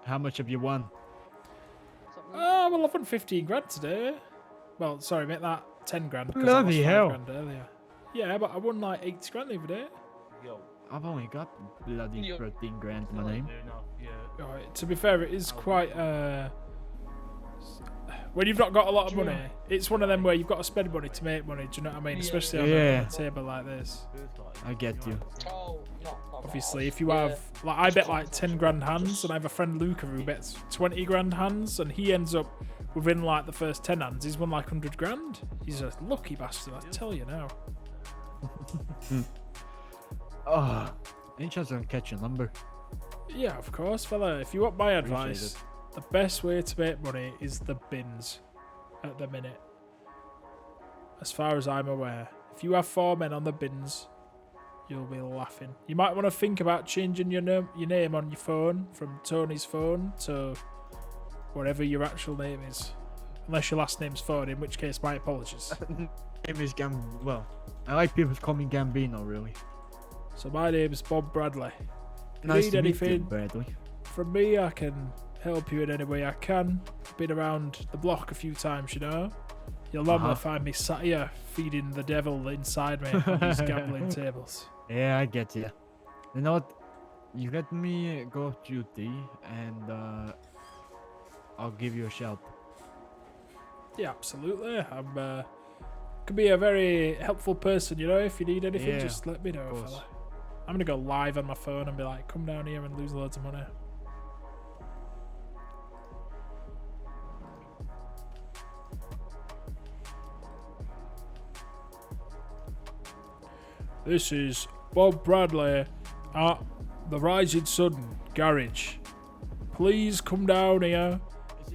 How much have you won? Oh, well, I've won 15 grand today. Well, sorry, make that 10 grand because I lost Bloody 5 hell. grand earlier. Yeah, but I won like 80 grand the other day. Yo. I've only got bloody Yo. 13 grand to my Not name. fair enough, yeah. Right, to be fair, it is quite. When you've not got a lot of money, it's one of them where you've got to spend money to make money. Do you know what I mean? Yeah. Especially on Yeah. a table like this. I get you. Oh, not Obviously, if you have, like, I bet like 10 grand hands, and I have a friend Luca who bets 20 grand hands, and he ends up within like the first 10 hands, he's won like 100 grand. He's a lucky bastard, I tell you now. Oh, any chance I can catch your number? Yeah, of course, fella. If you want my Appreciate advice, the best way to make money is the bins at the minute. As far as I'm aware. If you have 4 men on the bins, you'll be laughing. You might want to think about changing your name on your phone from Tony's phone to whatever your actual name is. Unless your last name's Phone, in which case my apologies. Name is well, I like people to call me Gambino, really. So my name's Bob Bradley. If you Nice need to meet you, anything Bradley. from me, I can help you in any way I can. Been around the block a few times, you know. You'll normally find me sat here feeding the devil inside me on these gambling tables. Yeah, I get you. You know what? You let me go off duty, and I'll give you a shout. Yeah, absolutely. I'm can be a very helpful person, you know. If you need anything, Yeah, just let me know, course. fella. I'm gonna go live on my phone and be like, come down here and lose loads of money. This is Bob Bradley at the Rising Sun Garage. Please come down here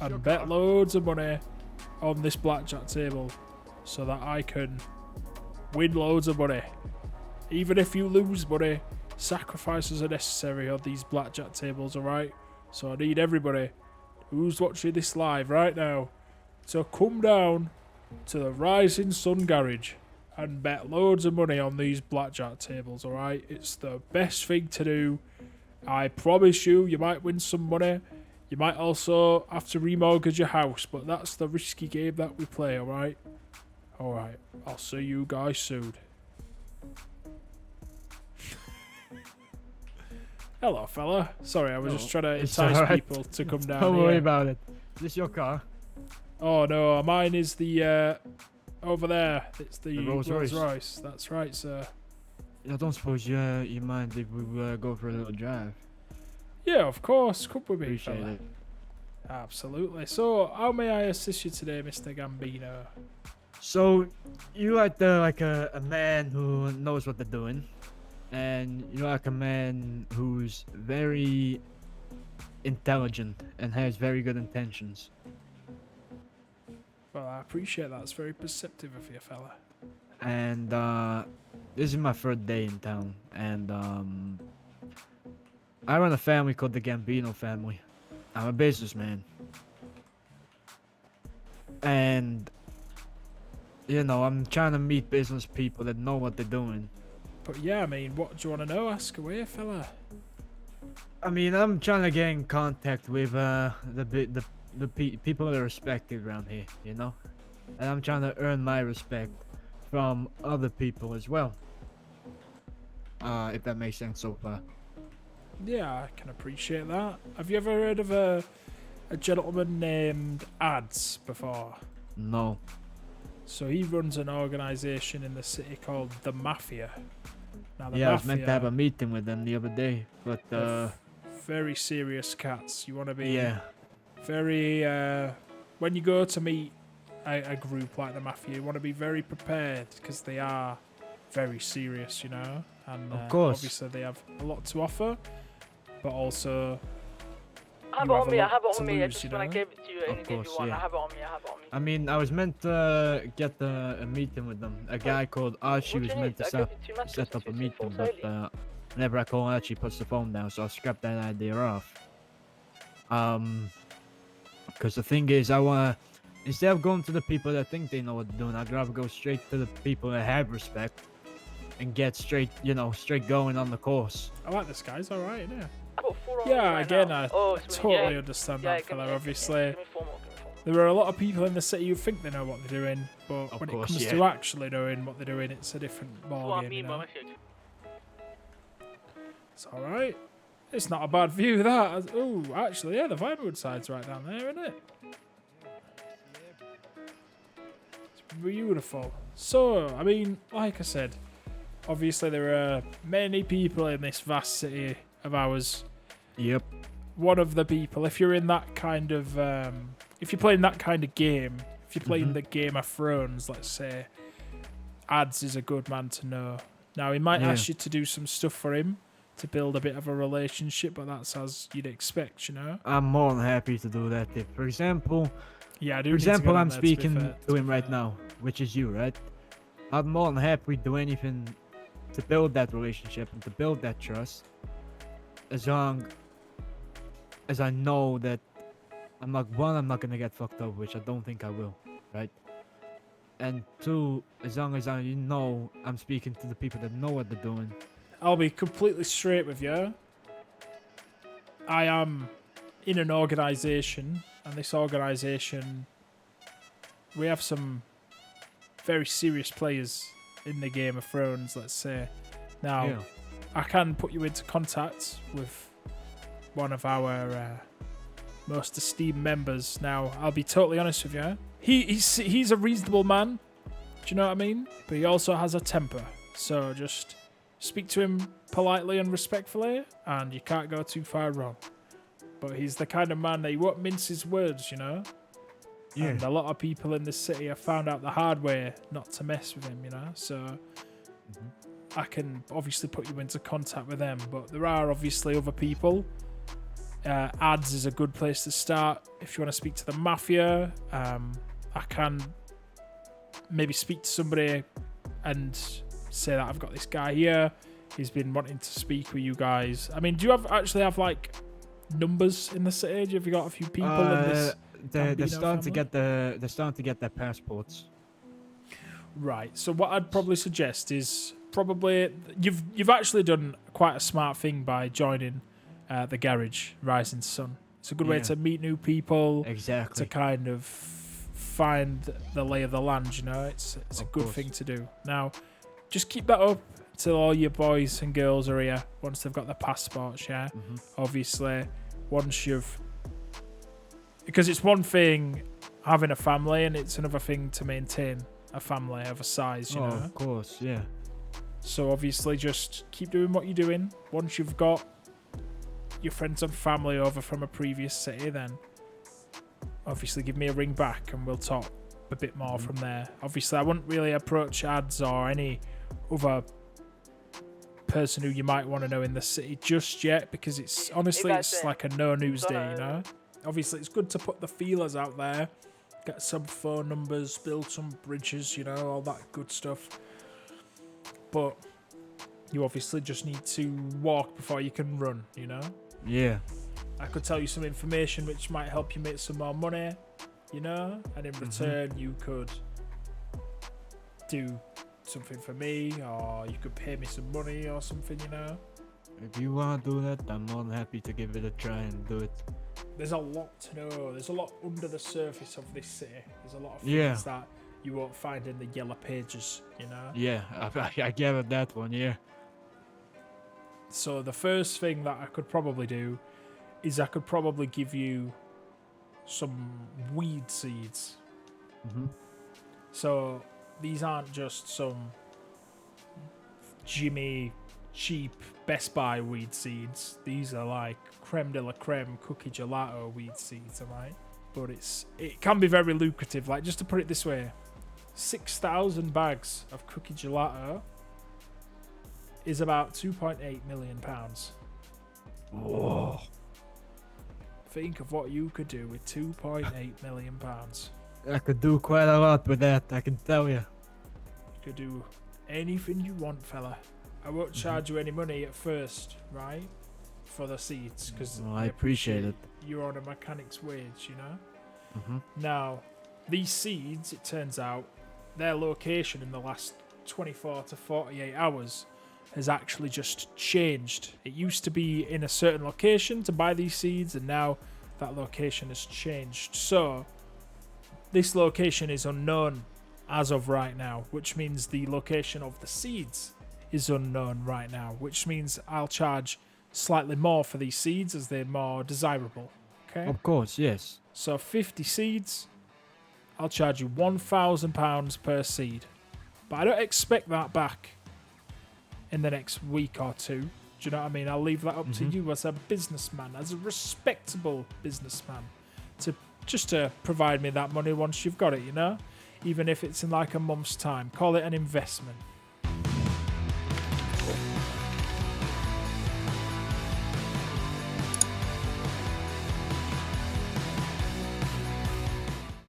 and bet loads of money on this blackjack table so that I can win loads of money. Even if you lose money, sacrifices are necessary on these blackjack tables, alright? So I need everybody who's watching this live right now to come down to the Rising Sun Garage and bet loads of money on these blackjack tables, alright? It's the best thing to do. I promise you, you might win some money. You might also have to remortgage your house, but that's the risky game that we play, alright? Alright, I'll see you guys soon. Hello, fella. Sorry, I was just trying to it's entice alright. people to come down Don't worry here. about it. Is this your car? Oh, no, mine is the, over there. It's the Rolls Royce. Royce. That's right, sir. I don't suppose you mind if we go for a little drive. Yeah, of course. Come with me, Appreciate fella. it. Absolutely. So, how may I assist you today, Mr. Gambino? So, you like a man who knows what they're doing, and you're like a man who's very intelligent and has very good intentions. Well, I appreciate that. It's very perceptive of you, fella. And this is my third day in town, and I run a family called the Gambino family. I'm a businessman, and you know, I'm trying to meet business people that know what they're doing. But yeah, I mean, what do you want to know? Ask away, fella. I mean, I'm trying to get in contact with people that are respected around here, you know, and I'm trying to earn my respect from other people as well. If that makes sense so far. Yeah, I can appreciate that. Have you ever heard of a gentleman named Ads before? No. So he runs an organisation in the city called the Mafia. Now, the Yeah, I was meant to Mafia, have a meeting with them the other day, but very serious cats. You want to be yeah, very when you go to meet a group like the Mafia, you want to be very prepared because they are very serious, you know. And Of course. obviously they have a lot to offer, but also I have you it on me, I lot have it to on me. I lose, just you when I know? gave it to you, Of any day you course, want, yeah. I have it on me, I have it on me. I mean, I was meant to get a meeting with them. A guy called Archie What was do you meant need? to I gave you 2 matches, set up a 2 meeting, 4 but daily. whenever I call Archie, he puts the phone down, so I scrapped that idea off. Because the thing is, I wanna, instead of going to the people that think they know what they're doing, I'd rather go straight to the people that have respect and get straight, straight going on the course. I like this guy. He's all right, yeah. got 4 on me Yeah, right again, now. I Oh, sweet. totally Yeah. understand Yeah, that, give me, fella. yeah, Obviously, give me 4 more. Give me 4 more. there are a lot of people in the city who think they know what they're doing, but Of when it course, comes yeah. to actually knowing what they're doing, it's a different That's what I ball game, mean by message. It's all right. It's not a bad view, that. Oh, actually, yeah, the Vinewood side's right down there, isn't it? It's beautiful. So, I mean, like I said, obviously there are many people in this vast city of ours. Yep. One of the people, if you're in that kind of, if you're playing that kind of game, if you're playing Mhm. the Game of Thrones, let's say, Ads is a good man to know. Now, he might Yeah. ask you to do some stuff for him to build a bit of a relationship, but that's as you'd expect, you know? I'm more than happy to do that. If, for example, Yeah, I do. for need to example, go down I'm there, to be speaking fair, to him right now, which is you, right? I'm more than happy to do anything to build that relationship and to build that trust, as long as I know that I'm not gonna get fucked up, which I don't think I will, right? And two, as long as I know I'm speaking to the people that know what they're doing. I'll be completely straight with you. I am in an organisation, and this organisation, we have some very serious players in the Game of Thrones, let's say. Now, Yeah. I can put you into contact with one of our most esteemed members. Now, I'll be totally honest with you. He's a reasonable man. Do you know what I mean? But he also has a temper. So just speak to him politely and respectfully, and you can't go too far wrong. But he's the kind of man that he won't mince his words, you know? Yeah. And a lot of people in this city have found out the hard way not to mess with him, you know? So Mhm. I can obviously put you into contact with them, but there are obviously other people. Ads is a good place to start if you want to speak to the mafia. I can maybe speak to somebody and say that I've got this guy here. He's been wanting to speak with you guys. I mean, do you actually have like numbers in the city? Have you got a few people in this? They're Gambino starting to family? they're starting to get their passports. Right. So what I'd probably suggest is probably you've actually done quite a smart thing by joining the garage Rising Sun. It's a good way Yeah. to meet new people, Exactly. to kind of find the lay of the land. You know, it's a Of good course. thing to do. Now, just keep that up till all your boys and girls are here once they've got their passports. Yeah. Mhm. Obviously, once you've, because it's one thing having a family and it's another thing to maintain a family of a size, you Oh, know. of course, yeah. So obviously just keep doing what you're doing. Once you've got your friends and family over from a previous city, then obviously give me a ring back and we'll talk a bit more from there. Obviously I wouldn't really approach Ads or any other person who you might want to know in the city just yet, because it's honestly that's it's it. like a no news Don't day, you know. know. Obviously it's good to put the feelers out there, get some phone numbers, build some bridges, you know, all that good stuff. But you obviously just need to walk before you can run, you know. Yeah. I could tell you some information which might help you make some more money, you know, and in return you could do something for me, or you could pay me some money or something, you know. If you want to do that, I'm more than happy to give it a try and do it. There's a lot to know. There's a lot under the surface of this city. There's a lot of things Yeah. that you won't find in the yellow pages, you know. Yeah, I get it, that one, yeah. So the first thing that I could probably do is I could probably give you some weed seeds. Mm-hmm. So these aren't just some Jimmy cheap Best Buy weed seeds. These are like creme de la creme cookie gelato weed seeds, alright? But it can be very lucrative. Like, just to put it this way, 6,000 bags of cookie gelato is about £2.8 million. Whoa. Think of what you could do with £2.8 million. I could do quite a lot with that, I can tell you. You could do anything you want, fella. I won't charge you any money at first, right? For the seeds, because Well, I appreciate it. you're on a mechanic's wage, you know? Mm-hmm. Now, these seeds, it turns out, their location in the last 24 to 48 hours has actually just changed. It used to be in a certain location to buy these seeds, and now that location has changed. So this location is unknown as of right now, which means the location of the seeds is unknown right now, which means I'll charge slightly more for these seeds as they're more desirable. Okay? Of course, yes. So 50 seeds, I'll charge you £1,000 per seed. But I don't expect that back in the next week or two. Do you know what I mean? I'll leave that up to you as a businessman, as a respectable businessman, to provide me that money once you've got it, you know? Even if it's in like a month's time. Call it an investment.